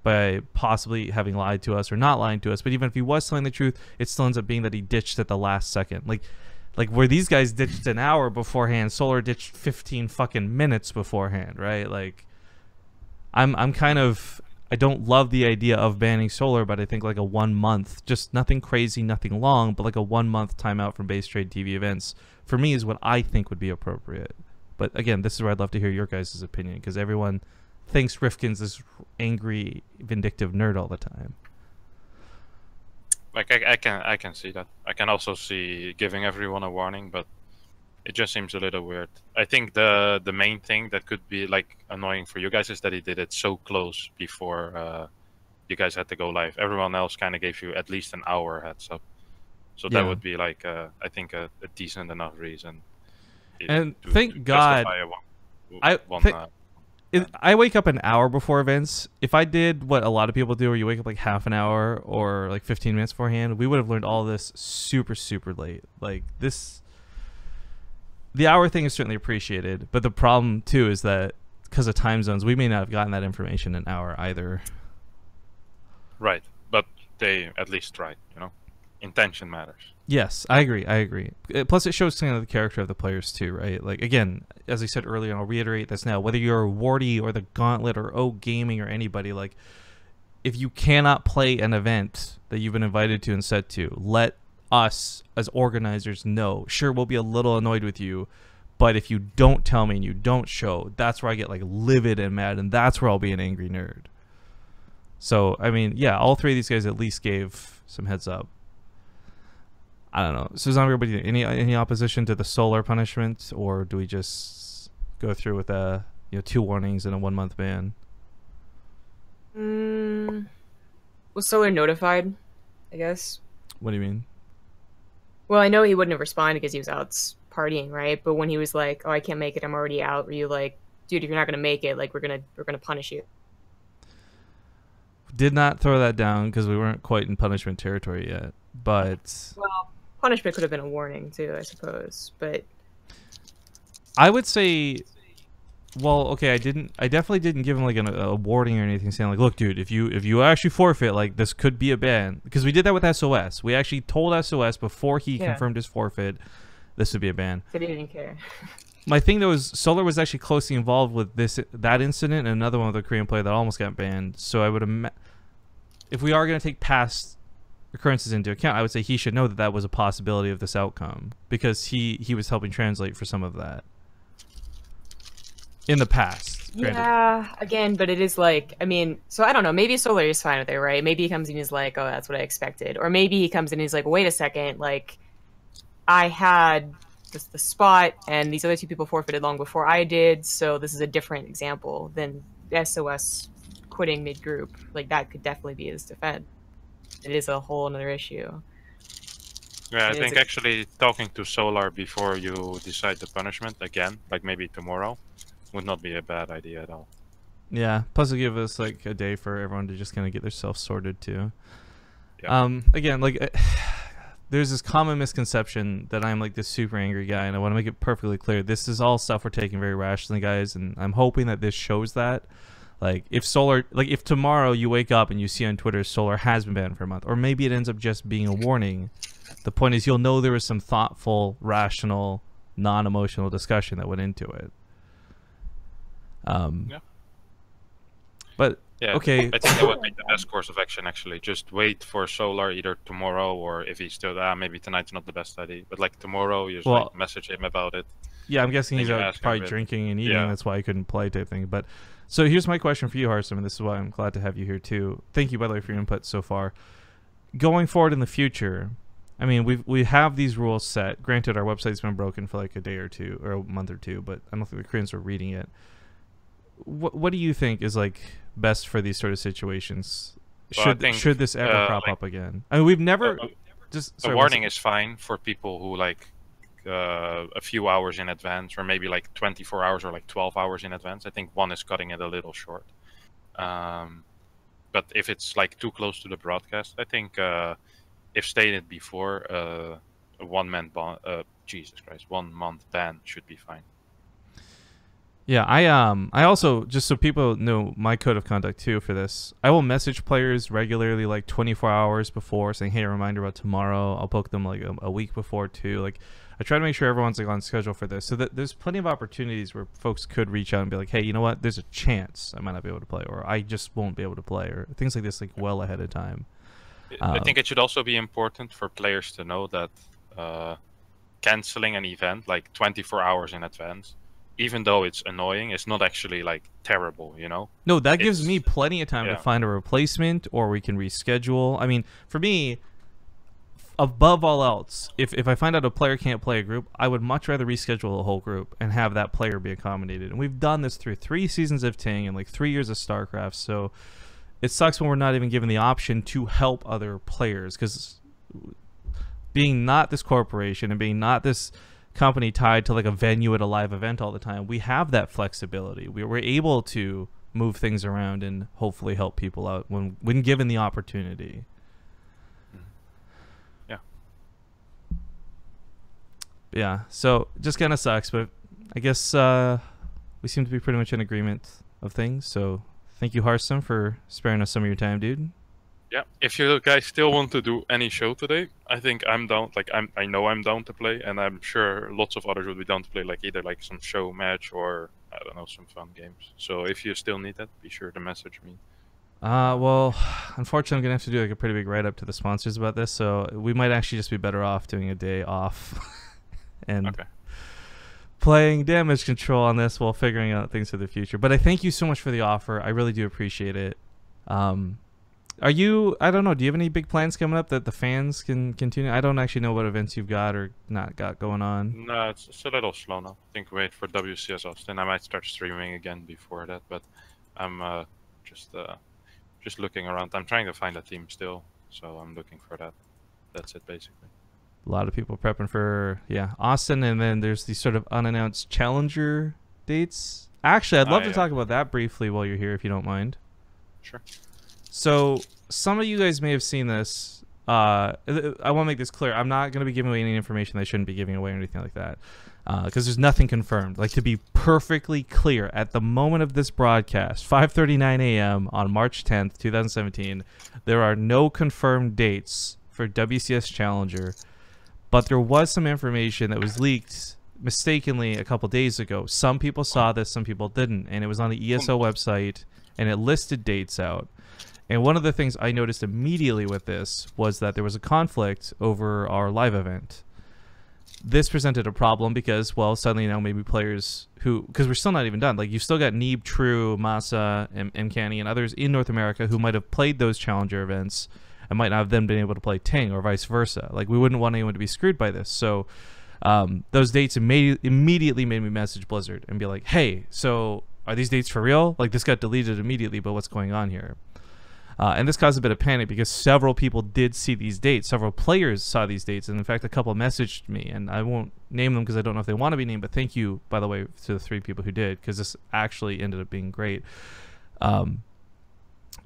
by possibly having lied to us or not lying to us. But even if he was telling the truth, it still ends up being that he ditched at the last second. Like where these guys ditched an hour beforehand, Solar ditched 15 fucking minutes beforehand, right? Like I'm kind of, I don't love the idea of banning Solar, but I think like a 1 month, just nothing crazy, nothing long, but like a 1 month timeout from base trade TV events for me is what I think would be appropriate. But again, this is where I'd love to hear your guys' opinion, because everyone thinks Rifkin's this angry, vindictive nerd all the time. Like I can see that. I can also see giving everyone a warning, but it just seems a little weird. I think the main thing that could be like annoying for you guys is that he did it so close before you guys had to go live. Everyone else kind of gave you at least an hour heads up. So that would be like I think a decent enough reason. And thank God, I wake up an hour before events. If I did what a lot of people do, where you wake up like half an hour or like 15 minutes beforehand, we would have learned all this super, super late. Like this, the hour thing is certainly appreciated, but the problem too is that because of time zones, we may not have gotten that information in an hour either. Right, but they at least tried, you know. Intention matters. Yes, I agree. Plus, it shows kind of the character of the players too, right? Like, again, as I said earlier, and I'll reiterate this now, whether you're Wardy or the Gauntlet or O Gaming or anybody, like, if you cannot play an event that you've been invited to and set to, let us as organizers know. Sure, we'll be a little annoyed with you, but if you don't tell me and you don't show, that's where I get like livid and mad, and that's where I'll be an angry nerd. So, I mean, yeah, all three of these guys at least gave some heads up. I don't know. So, is everybody any opposition to the solar punishment, or do we just go through with 2 warnings and a 1-month ban? Was Solar notified? I guess. What do you mean? Well, I know he wouldn't have responded because he was out partying, right? But when he was like, "Oh, I can't make it. I'm already out," were you like, "Dude, if you're not gonna make it, like we're gonna punish you"? Did not throw that down because we weren't quite in punishment territory yet. But well, punishment could have been a warning too, I suppose. But I would say, well, okay, I definitely didn't give him like a warning or anything saying like, look, dude, if you actually forfeit, like this could be a ban, because we did that with SOS. We actually told SOS before he confirmed his forfeit, this would be a ban. But he didn't care. My thing though is Solar was actually closely involved with that incident and another one with a Korean player that almost got banned. So I would if we are going to take past occurrences into account, I would say he should know that that was a possibility of this outcome, because he was helping translate for some of that in the past. Yeah, again, but it is like, I mean, so I don't know, maybe Solar is fine with it, right? Maybe he comes in and he's like, oh, that's what I expected. Or maybe he comes in and he's like, wait a second, like, I had the spot and these other 2 people forfeited long before I did, so this is a different example than SOS quitting mid-group. Like, that could definitely be his defense. It is a whole another issue. Yeah, I think actually talking to Solar before you decide the punishment again, like maybe tomorrow, would not be a bad idea at all. Yeah, plus it'll give us like a day for everyone to just kind of get themselves sorted too. Yeah. Again, like there's this common misconception that I'm like this super angry guy, and I want to make it perfectly clear. This is all stuff we're taking very rationally, guys, and I'm hoping that this shows that. Like, if tomorrow you wake up and you see on Twitter Solar has been banned for a month, or maybe it ends up just being a warning, the point is you'll know there was some thoughtful, rational, non-emotional discussion that went into it. But yeah, okay, I think that would be the best course of action. Actually, just wait for Solar either tomorrow, or if he's still maybe tonight's not the best idea, but like tomorrow, you just like message him about it. Yeah, I'm guessing he's out probably drinking and eating. That's why he couldn't play, type thing. But so here's my question for you, Harstem, and this is why I'm glad to have you here too. Thank you, by the way, for your input so far. Going forward in the future, I mean, we have these rules set. Granted, our website's been broken for like a day or two or a month or two, but I don't think the Koreans are reading it. What do you think is like best for these sort of situations? Should this ever crop up again? I mean, we've never. A warning is fine for people who like a few hours in advance, or maybe like 24 hours or like 12 hours in advance. I think 1 is cutting it a little short. But if it's like too close to the broadcast, I think if stated before, a 1 month ban should be fine. Yeah, I also, just so people know my code of conduct too for this, I will message players regularly like 24 hours before saying, hey, a reminder about tomorrow. I'll poke them like a week before too. Like, I try to make sure everyone's like on schedule for this, so that there's plenty of opportunities where folks could reach out and be like, hey, you know what, there's a chance I might not be able to play, or I just won't be able to play, or things like this, like well ahead of time. I think it should also be important for players to know that canceling an event like 24 hours in advance, even though it's annoying, it's not actually like terrible, you know? No, that gives me plenty of time to find a replacement, or we can reschedule. I mean, for me, above all else, if I find out a player can't play a group, I would much rather reschedule a whole group and have that player be accommodated. And we've done this through 3 seasons of Ting and like 3 years of StarCraft, so it sucks when we're not even given the option to help other players, because being not this corporation and being not this company tied to like a venue at a live event all the time, we have that flexibility. We're able to move things around and hopefully help people out when given the opportunity. Yeah, so just kind of sucks, but I guess we seem to be pretty much in agreement of things. So thank you, Harstem, for sparing us some of your time, dude. Yeah, if you guys still want to do any show today, I think I'm down. Like I know I'm down to play, and I'm sure lots of others would be down to play, like either like some show match or I don't know, some fun games. So if you still need that, be sure to message me. Well, unfortunately, I'm gonna have to do like a pretty big write up to the sponsors about this, so we might actually just be better off doing a day off. And playing damage control on this while figuring out things for the future. But I thank you so much for the offer. I really do appreciate it. Are you, I don't know, do you have any big plans coming up that the fans can continue? I don't actually know what events you've got or not got going on. No, it's a little slow now. I think wait for WCS Austin. I might start streaming again before that, but I'm just looking around. I'm trying to find a team still, so I'm looking for that. That's it, basically. A lot of people prepping for, Austin, and then there's these sort of unannounced challenger dates. Actually, I'd love to talk about that briefly while you're here, if you don't mind. Sure. So, some of you guys may have seen this. I want to make this clear. I'm not going to be giving away any information I shouldn't be giving away or anything like that, because there's nothing confirmed. Like, to be perfectly clear, at the moment of this broadcast, 5:39 a.m. on March 10th, 2017, there are no confirmed dates for WCS Challenger. But there was some information that was leaked mistakenly a couple days ago. Some people saw this, some people didn't. And it was on the ESO website, and it listed dates out. And one of the things I noticed immediately with this was that there was a conflict over our live event. This presented a problem because, well, suddenly now maybe players who, because we're still not even done. Like, you've still got Neeb, True, Masa, and Canny, and others in North America who might have played those Challenger events and might not have then been able to play Ting or vice versa. Like, we wouldn't want anyone to be screwed by this. So those dates immediately made me message Blizzard and be like, hey, so are these dates for real? Like, this got deleted immediately, but what's going on here? And this caused a bit of panic because several people did see these dates. Several players saw these dates. And in fact, a couple messaged me, and I won't name them because I don't know if they want to be named, but thank you, by the way, to the 3 people who did, because this actually ended up being great.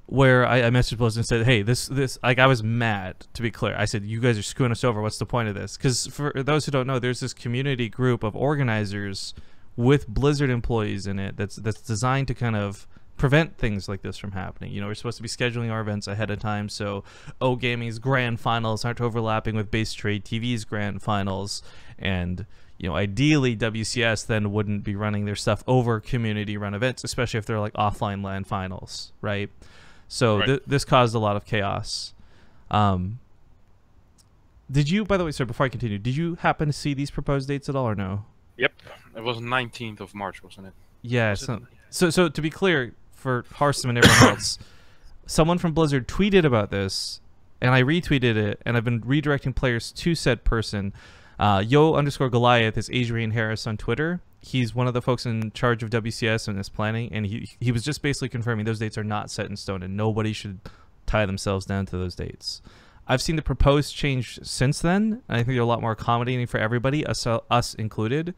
Where I messaged Blizzard and said, hey, this, like, I was mad, to be clear. I said, you guys are screwing us over. What's the point of this? Because for those who don't know, there's this community group of organizers with Blizzard employees in it that's designed to kind of prevent things like this from happening. You know, we're supposed to be scheduling our events ahead of time, so Gaming's grand finals aren't overlapping with Base Trade TV's grand finals, and you know, ideally WCS then wouldn't be running their stuff over community run events, especially if they're like offline LAN finals, right? So right. This caused a lot of chaos. Did you, by the way, sir, before I continue, did you happen to see these proposed dates at all or no? Yep, it was 19th of March, wasn't it? Yeah. So to be clear, for Harstem and everyone else, someone from Blizzard tweeted about this, and I retweeted it, and I've been redirecting players to said person. Yo_Goliath is Adrian Harris on Twitter. He's one of the folks in charge of WCS and his planning, and he was just basically confirming those dates are not set in stone, and nobody should tie themselves down to those dates. I've seen the proposed change since then, and I think they're a lot more accommodating for everybody, us included.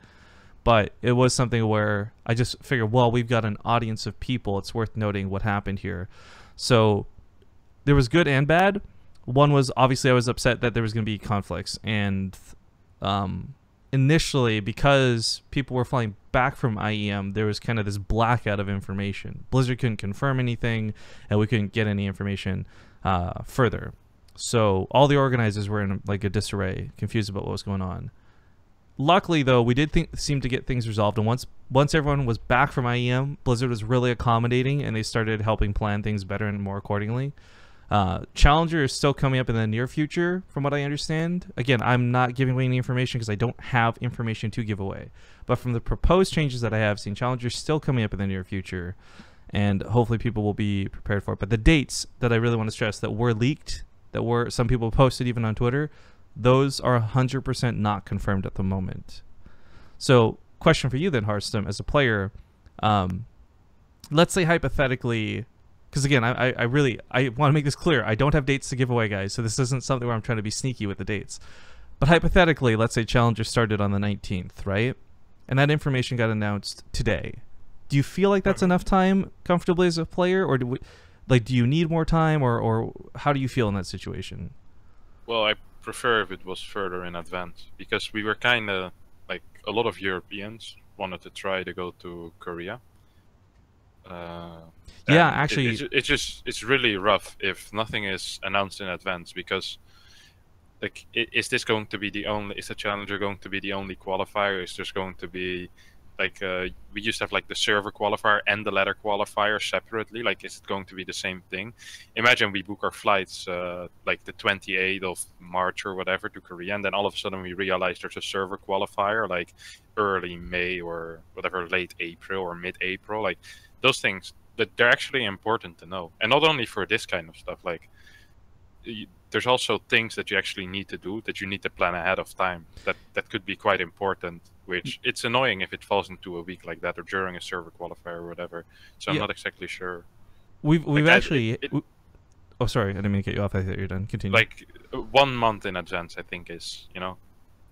But it was something where I just figured, well, we've got an audience of people. It's worth noting what happened here. So there was good and bad. One was, obviously, I was upset that there was going to be conflicts. And initially, because people were flying back from IEM, there was kind of this blackout of information. Blizzard couldn't confirm anything, and we couldn't get any information further. So all the organizers were in like a disarray, confused about what was going on. Luckily, though, we did seem to get things resolved, and once everyone was back from IEM, Blizzard was really accommodating, and they started helping plan things better and more accordingly. Challenger is still coming up in the near future, from what I understand. Again, I'm not giving away any information because I don't have information to give away. But from the proposed changes that I have seen, Challenger is still coming up in the near future, and hopefully people will be prepared for it. But the dates that I really want to stress that were leaked, some people posted even on Twitter, those are 100% not confirmed at the moment. So, question for you then, Harstem, as a player, let's say hypothetically, because again, I want to make this clear, I don't have dates to give away, guys, so this isn't something where I'm trying to be sneaky with the dates. But hypothetically, let's say Challenger started on the 19th, right? And that information got announced today. Do you feel like that's enough time comfortably as a player, or do you need more time, or how do you feel in that situation? Well, I prefer if it was further in advance, because we were kind of like, a lot of Europeans wanted to try to go to Korea. Yeah, actually, it's really rough if nothing is announced in advance, because like, is this going to be is the Challenger going to be the only qualifier? Is there's going to be like, we used to have like the server qualifier and the ladder qualifier separately. Like, is it going to be the same thing? Imagine we book our flights like the 28th of March or whatever to Korea, and then all of a sudden we realize there's a server qualifier like early May or whatever, late April or mid-April. Like, those things, that they're actually important to know, and not only for this kind of stuff. Like, there's also things that you actually need to do, that you need to plan ahead of time, that could be quite important, which it's annoying if it falls into a week like that or during a server qualifier or whatever. So I'm not exactly sure. We've actually oh, sorry, I didn't mean to cut you off. I thought you were done. Continue. Like 1 month in advance, I think is,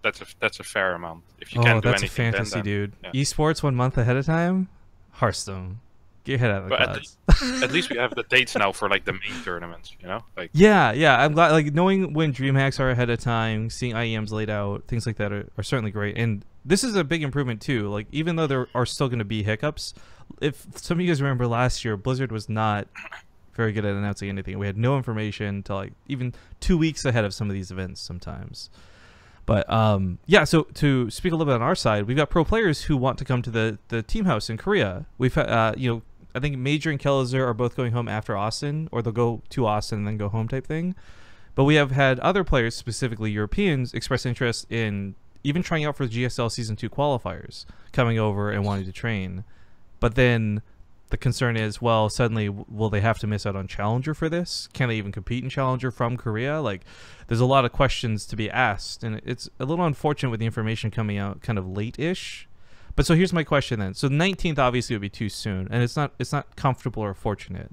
that's a fair amount. If you can't do anything, that's a fantasy, then, dude. Yeah. Esports 1 month ahead of time. Harstem. Get your head out of the clouds. At least we have the dates now for like the main tournaments, like. Yeah. I'm glad, like, knowing when DreamHacks are ahead of time, seeing IEMs laid out, things like that are certainly great. And this is a big improvement too. Like, even though there are still going to be hiccups, if some of you guys remember last year, Blizzard was not very good at announcing anything. We had no information till like even 2 weeks ahead of some of these events sometimes. But yeah, so to speak a little bit on our side, we've got pro players who want to come to the team house in Korea. We've I think Major and Kellizer are both going home after Austin, or they'll go to Austin and then go home type thing. But we have had other players, specifically Europeans, express interest in even trying out for the GSL Season 2 qualifiers, coming over and wanting to train. But then the concern is, well, suddenly will they have to miss out on Challenger for this? Can they even compete in Challenger from Korea? Like, there's a lot of questions to be asked, and it's a little unfortunate with the information coming out kind of late-ish. But so here's my question then. So the 19th obviously would be too soon, and it's not comfortable or fortunate.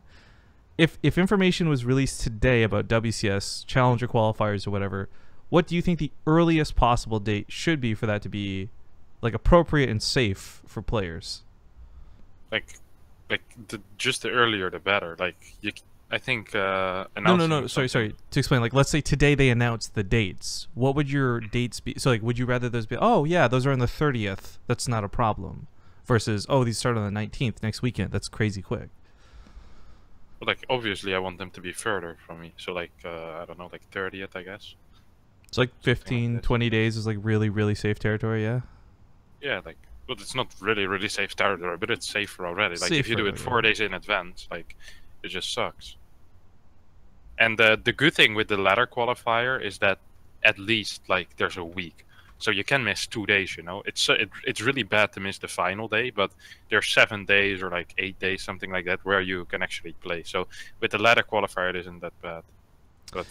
If information was released today about WCS, Challenger qualifiers or whatever, what do you think the earliest possible date should be for that to be like appropriate and safe for players? Just the earlier the better. Like, I think no. Sorry. To explain, like, let's say today they announced the dates. What would your dates be? So, like, would you rather those be? Oh, yeah, those are on the 30th. That's not a problem. Versus, oh, these start on the 19th next weekend. That's crazy quick. But, like, obviously, I want them to be further from me. So, like, I don't know, like 30th, I guess. It's like 15, like 20 days is like really, really safe territory. Yeah. Yeah, like. But it's not really, really safe territory, but it's safer already. Like, if you do it 4 days in advance, like, it just sucks. And the good thing with the ladder qualifier is that at least like there's a week, so you can miss 2 days. It's really bad to miss the final day, but there's 7 days or like 8 days, something like that, where you can actually play. So with the ladder qualifier, it isn't that bad. But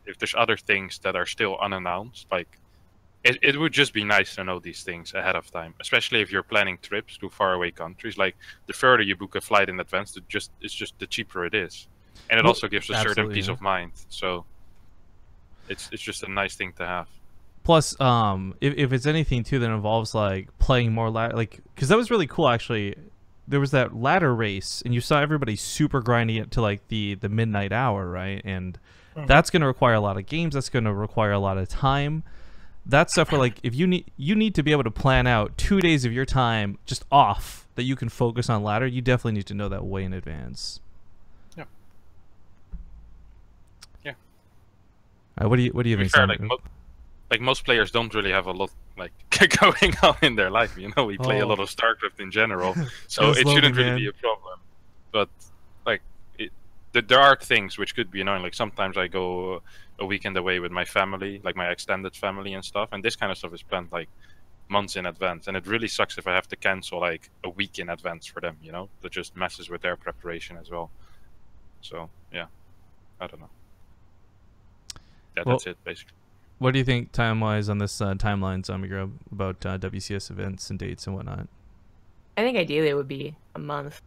if there's other things that are still unannounced, like it would just be nice to know these things ahead of time, especially if you're planning trips to faraway countries. Like, the further you book a flight in advance, it's just the cheaper it is. And it also gives a certain peace of mind. So it's just a nice thing to have. Plus, if it's anything too that involves like playing more ladder, like, because that was really cool actually. There was that ladder race, and you saw everybody super grinding it to like the midnight hour, right? And that's going to require a lot of games. That's going to require a lot of time. That's stuff where, like, if you need to be able to plan out 2 days of your time just off that you can focus on ladder. You definitely need to know that way in advance. What do you think? Fair, like most players don't really have a lot like going on in their life. We play a lot of StarCraft in general, so it shouldn't really be a problem. But like, there are things which could be annoying. Like, sometimes I go a weekend away with my family, like my extended family and stuff, and this kind of stuff is planned like months in advance, and it really sucks if I have to cancel like a week in advance for them. That just messes with their preparation as well. So yeah, I don't know. Yeah, that's it, basically. What do you think time-wise on this timeline, Zombie about WCS events and dates and whatnot? I think ideally it would be a month.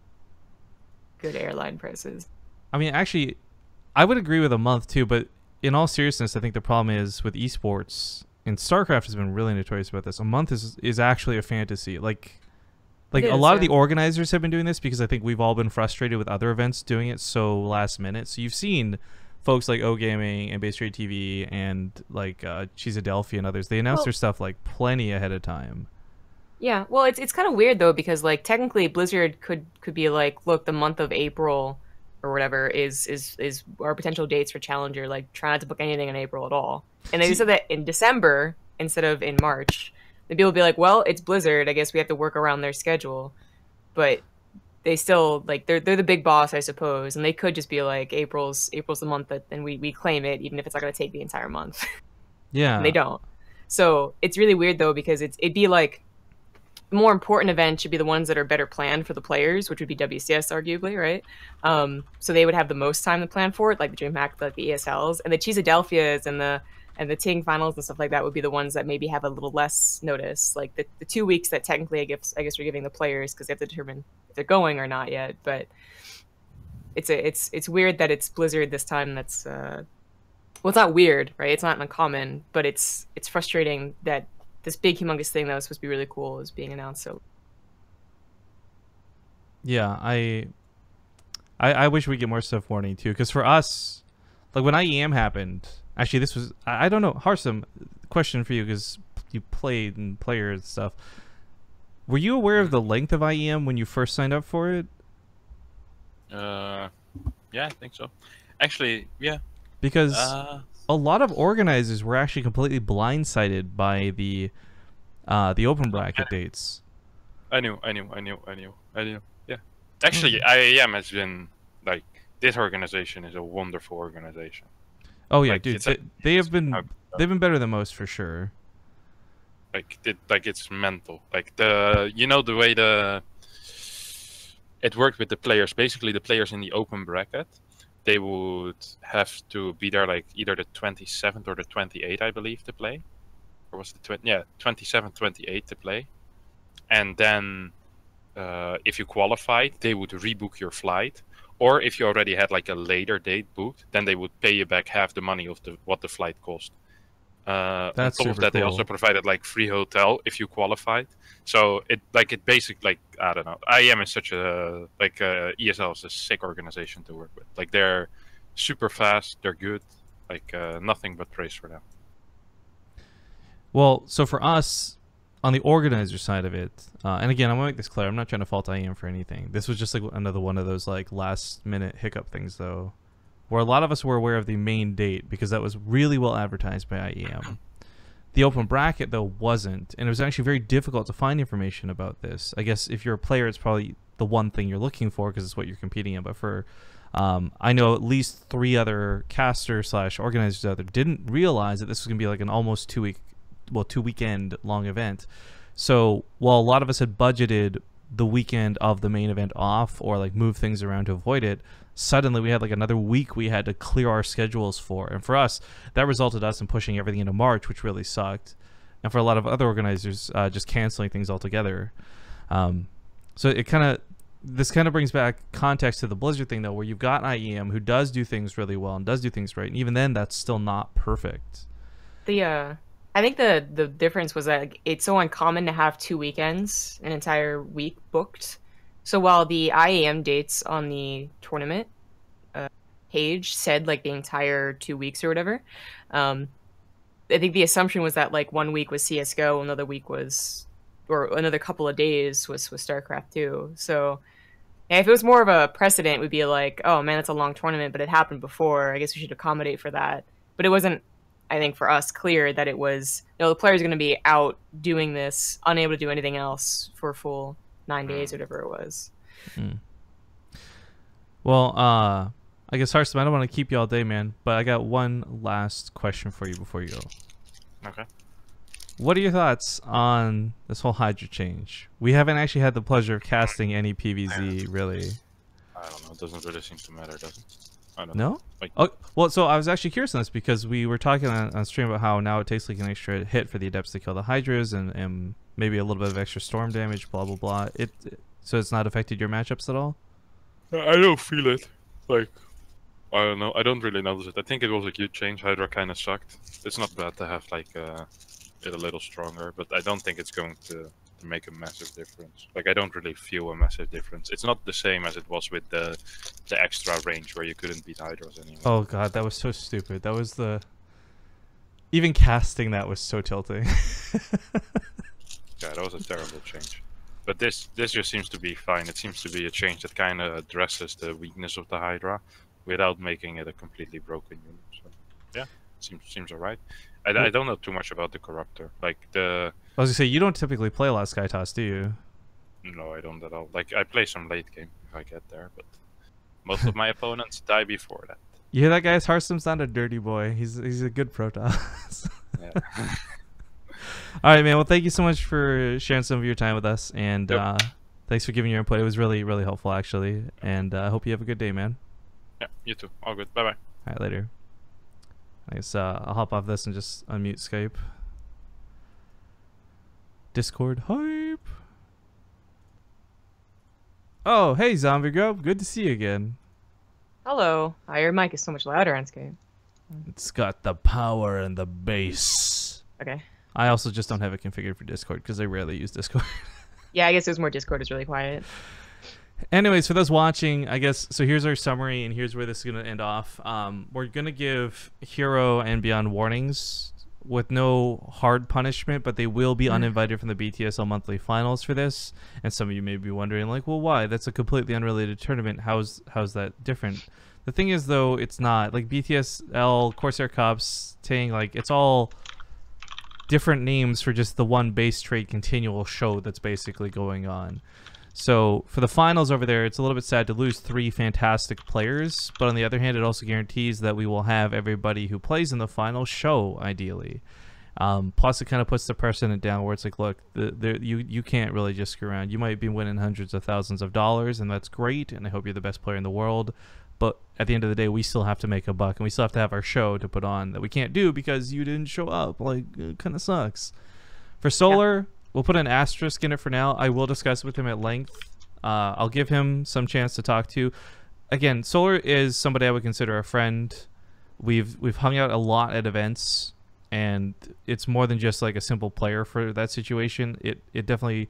Good airline prices. I mean, actually, I would agree with a month too, but in all seriousness, I think the problem is with esports, and StarCraft has been really notorious about this. A month is actually a fantasy. Like It a is, lot of yeah. the organizers have been doing this because I think we've all been frustrated with other events doing it so last minute. So you've seen folks like O Gaming and Base Trade TV and like Cheesadelphia and others. They announce Well- their stuff like plenty ahead of time. Yeah, well, it's kind of weird though because like technically Blizzard could be like, look, the month of April or whatever is our potential dates for Challenger. Like, try not to book anything in April at all. And they said that in December instead of in March. The people would be like, well, it's Blizzard. I guess we have to work around their schedule. But they still like they're the big boss, I suppose, and they could just be like, April's the month that, and we claim it, even if it's not going to take the entire month. Yeah. And they don't. So it's really weird though because it'd be like the more important events should be the ones that are better planned for the players, which would be WCS arguably, right? So they would have the most time to plan for it, like the DreamHack, like the ESLs, and the Cheesadelphias and the Ting finals and stuff like that would be the ones that maybe have a little less notice, like the 2 weeks that technically I guess we're giving the players because they have to determine if they're going or not yet. But it's weird that it's Blizzard this time. That's well, it's not weird, right? It's not uncommon, but it's frustrating that this big humongous thing that was supposed to be really cool is being announced. So Yeah, I wish we get more stuff warning too, because for us, like when IEM happened, actually this was I don't know, Harstem, question for you because you played and players and stuff. Were you aware of the length of IEM when you first signed up for it? Yeah, I think so. Actually, yeah. Because a lot of organizers were actually completely blindsided by the open bracket dates. I knew. Yeah. Actually, IAM has been like, this organization is a wonderful organization. Oh yeah, Like, dude, it's they've been better than most for sure. Like it's mental. Like the way it worked with the players. Basically, the players in the open bracket, they would have to be there like either the 27th or the 28th, I believe, to play. Or was it 27th, 28th to play. And then if you qualified, they would rebook your flight. Or if you already had like a later date booked, then they would pay you back half the money of what the flight cost. On That's top of super that, they cool. also provided like free hotel if you qualified. So it basically, like, I don't know. IEM is such a ESL is a sick organization to work with. Like, they're super fast, they're good. Like, nothing but praise for them. Well, so for us, on the organizer side of it, and again, I'm gonna make this clear. I'm not trying to fault IEM for anything. This was just like another one of those like last minute hiccup things, though, where a lot of us were aware of the main date because that was really well advertised by IEM. The open bracket, though, wasn't, and it was actually very difficult to find information about this. I guess if you're a player, it's probably the one thing you're looking for because it's what you're competing in. But for, I know at least 3 other casters / organizers out there didn't realize that this was gonna be like an almost 2 weekend long event. So while a lot of us had budgeted the weekend of the main event off or like move things around to avoid it, suddenly we had like another week we had to clear our schedules for. And for us, that resulted us in pushing everything into March, which really sucked. And for a lot of other organizers, just canceling things altogether. So this kind of brings back context to the Blizzard thing, though, where you've got IEM who does do things really well and does do things right. And even then, that's still not perfect. I think the difference was that like, it's so uncommon to have 2 weekends, an entire week booked. So while the IAM dates on the tournament page said like the entire 2 weeks or whatever, I think the assumption was that like 1 week was CS:GO, another week was, or another couple of days was StarCraft 2. So yeah, if it was more of a precedent, we'd be like, oh man, that's a long tournament, but it happened before. I guess we should accommodate for that. But it wasn't, I think, for us clear that it was, the player's going to be out doing this, unable to do anything else for a full 9 days, whatever it was. Well, I guess, Harstem, I don't want to keep you all day, man, but I got one last question for you before you go. Okay. What are your thoughts on this whole Hydra change? We haven't actually had the pleasure of casting any PVZ, really. I don't know. It doesn't really seem to matter, does it? I don't know. No? Like, oh, well, so I was actually curious on this because we were talking on stream about how now it takes like an extra hit for the Adepts to kill the Hydras and maybe a little bit of extra storm damage, blah, blah, blah. So it's not affected your matchups at all? I don't feel it. Like, I don't know. I don't really notice it. I think it was a cute change. Hydra kind of sucked. It's not bad to have like it a little stronger, but I don't think it's going to make a massive difference. Like, I don't really feel a massive difference. It's not the same as it was with the extra range where you couldn't beat Hydras anymore. Oh god, that was so stupid. That was the... Even casting that was so tilting. Yeah, that was a terrible change. But this just seems to be fine. It seems to be a change that kind of addresses the weakness of the Hydra without making it a completely broken unit. So, yeah, seems alright. I don't know too much about the Corruptor. Like the... I was gonna say, you don't typically play a lot of Sky Toss, do you? No, I don't at all. Like, I play some late game if I get there, but most of my opponents die before that. You hear that, guys? Harstem's not a dirty boy. He's a good Protoss. Yeah. All right, man. Well, thank you so much for sharing some of your time with us, and Yep. thanks for giving your input. It was really, really helpful, actually. And I hope you have a good day, man. Yeah, you too. All good. Bye-bye. All right, later. I guess I'll hop off this and just unmute Skype. Discord hype. Oh, hey, Zombie Grub. Good to see you again. Hello. Your mic is so much louder on Skype. It's got the power and the bass. Okay. I also just don't have it configured for Discord because I rarely use Discord. Yeah, I guess it was more Discord is really quiet. Anyways, for those watching, I guess, so here's our summary, and here's where this is going to end off. We're going to give Hero and Beyond warnings with no hard punishment, but they will be uninvited from the BTSL monthly finals for this. And some of you may be wondering, like, well, why? That's a completely unrelated tournament. How's that different? The thing is, though, it's not. Like, BTSL, Corsair Cups, Ting, like, it's all different names for just the one base trade continual show that's basically going on. So for the finals over there, it's a little bit sad to lose 3 fantastic players, but on the other hand, it also guarantees that we will have everybody who plays in the final show, ideally. Plus, it kind of puts the precedent down where it's like, look, you can't really just screw around. You might be winning hundreds of thousands of dollars, and that's great, and I hope you're the best player in the world. But at the end of the day, we still have to make a buck, and we still have to have our show to put on that we can't do because you didn't show up. Like, it kind of sucks. For Solar... Yeah. We'll put an asterisk in it for now. I will discuss with him at length. I'll give him some chance to talk to. Again, Solar is somebody I would consider a friend. We've hung out a lot at events, and it's more than just like a simple player for that situation. It definitely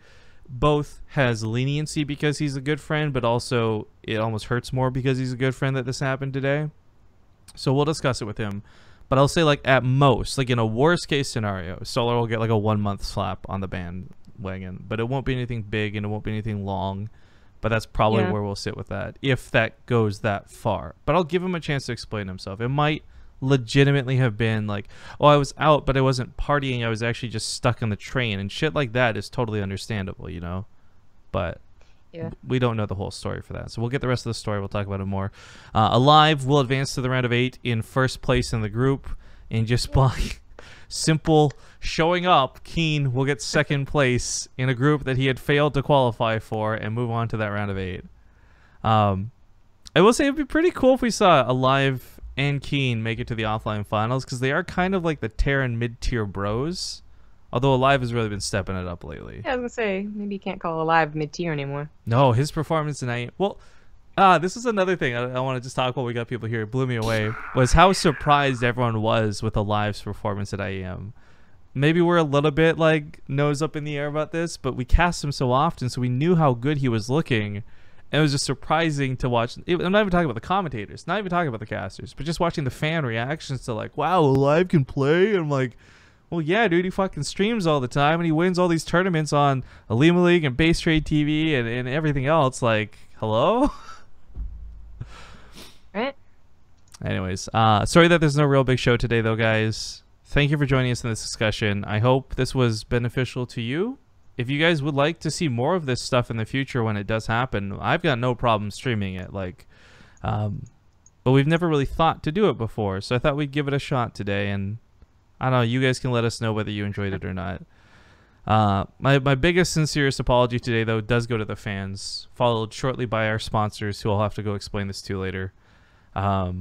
both has leniency because he's a good friend, but also it almost hurts more because he's a good friend that this happened today. So we'll discuss it with him. But I'll say, like, at most, like in a worst case scenario, Solar will get like a 1-month slap on the bandwagon. But it won't be anything big and it won't be anything long. But that's probably where we'll sit with that, if that goes that far. But I'll give him a chance to explain himself. It might legitimately have been like, oh, I was out, but I wasn't partying. I was actually just stuck on the train. And shit like that is totally understandable, you know? But... yeah. We don't know the whole story for that. So we'll get the rest of the story. We'll talk about it more. Alive will advance to the round of 8 in first place in the group. And just by simple showing up, Keen will get second place in a group that he had failed to qualify for and move on to that round of 8. I will say it'd be pretty cool if we saw Alive and Keen make it to the offline finals because they are kind of like the Terran mid-tier bros. Although Alive has really been stepping it up lately. Yeah, I was going to say, maybe you can't call Alive mid-tier anymore. No, his performance tonight... Well, this is another thing I want to just talk while we got people here. It blew me away. Was how surprised everyone was with Alive's performance at IEM. Maybe we're a little bit, like, nose up in the air about this, but we cast him so often, so we knew how good he was looking. And it was just surprising to watch... I'm not even talking about the commentators. Not even talking about the casters. But just watching the fan reactions to, like, wow, Alive can play? And I'm like... well, yeah, dude, he fucking streams all the time, and he wins all these tournaments on Alima League and Base Trade TV and everything else. Like, hello? Right. Anyways, sorry that there's no real big show today, though, guys. Thank you for joining us in this discussion. I hope this was beneficial to you. If you guys would like to see more of this stuff in the future when it does happen, I've got no problem streaming it. Like, but we've never really thought to do it before, so I thought we'd give it a shot today, and... I don't know. You guys can let us know whether you enjoyed it or not. My biggest, sincerest apology today, though, does go to the fans, followed shortly by our sponsors, who I'll have to go explain this to later. But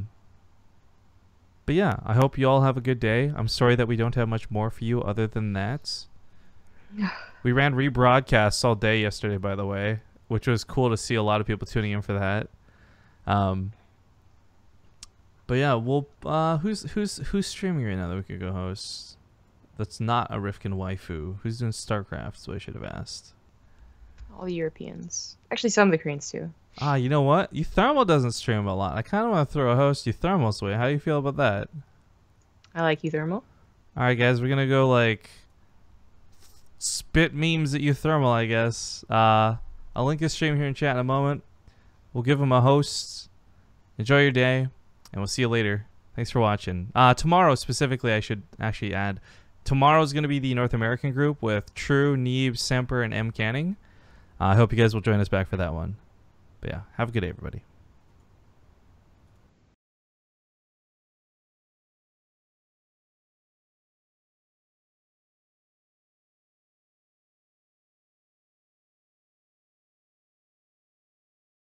yeah, I hope you all have a good day. I'm sorry that we don't have much more for you other than that. We ran rebroadcasts all day yesterday, by the way, which was cool to see a lot of people tuning in for that. But yeah, we'll who's streaming right now that we could go host? that's not a Rifkin waifu? Who's doing StarCraft? Is what I should have asked. All the Europeans. Actually, some of the Koreans too. Ah, you know what? Euthermal doesn't stream a lot. I kind of want to throw a host Euthermal's way. How do you feel about that? I like Euthermal. All right, guys, we're gonna go like spit memes at Euthermal, I guess. I'll link his stream here in chat in a moment. We'll give him a host. Enjoy your day, and we'll see you later. Thanks for watching. Tomorrow specifically, I should actually add. Tomorrow's gonna be the North American group with True, Neeb, Semper, and M. Canning. I hope you guys will join us back for that one. But yeah, have a good day, everybody.